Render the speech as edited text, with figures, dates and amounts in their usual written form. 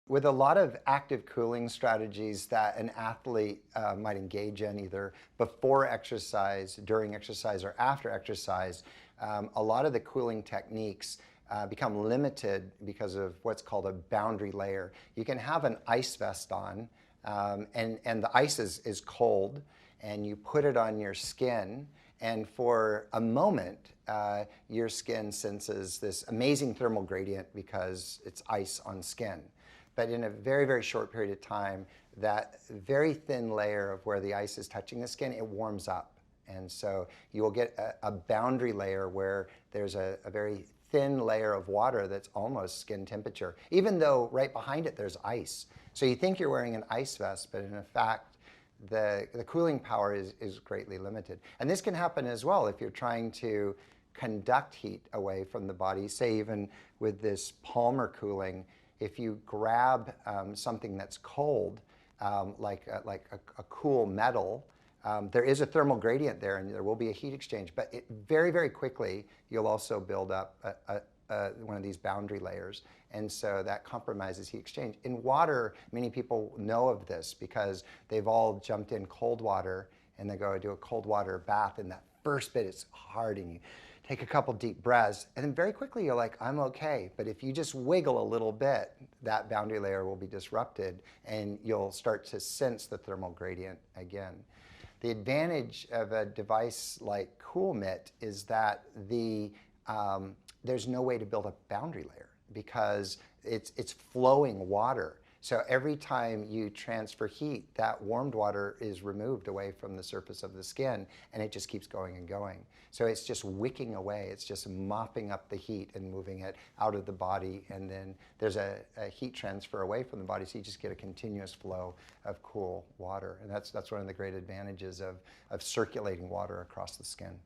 With a lot of active cooling strategies that an athlete might engage in either before exercise, during exercise, or after exercise, a lot of the cooling techniques become limited because of what's called a boundary layer. You can have an ice vest on, and the ice is cold, and you put it on your skin, and for a moment, your skin senses this amazing thermal gradient because it's ice on skin. But in a very, very short period of time, that very thin layer of where the ice is touching the skin, it warms up. And so you will get a boundary layer where there's a very thin layer of water that's almost skin temperature, even though right behind it there's ice. So you think you're wearing an ice vest, but in fact, the cooling power is greatly limited. And this can happen as well if you're trying to conduct heat away from the body, say even with this Palmer cooling. If you grab something that's cold, like a cool metal, there is a thermal gradient there and there will be a heat exchange, but very, very quickly you'll also build up one of these boundary layers, and so that compromises heat exchange. In water, many people know of this because they've all jumped in cold water and they go do a cold water bath, and that first bit is hard and you take a couple deep breaths, and then very quickly you're like, I'm okay. But if you just wiggle a little bit, that boundary layer will be disrupted and you'll start to sense the thermal gradient again. The advantage of a device like CoolMitt is that there's no way to build a boundary layer because it's flowing water. So every time you transfer heat, that warmed water is removed away from the surface of the skin, and it just keeps going and going. So it's just wicking away. It's just mopping up the heat and moving it out of the body, and then there's a heat transfer away from the body, so you just get a continuous flow of cool water. And that's one of the great advantages of circulating water across the skin.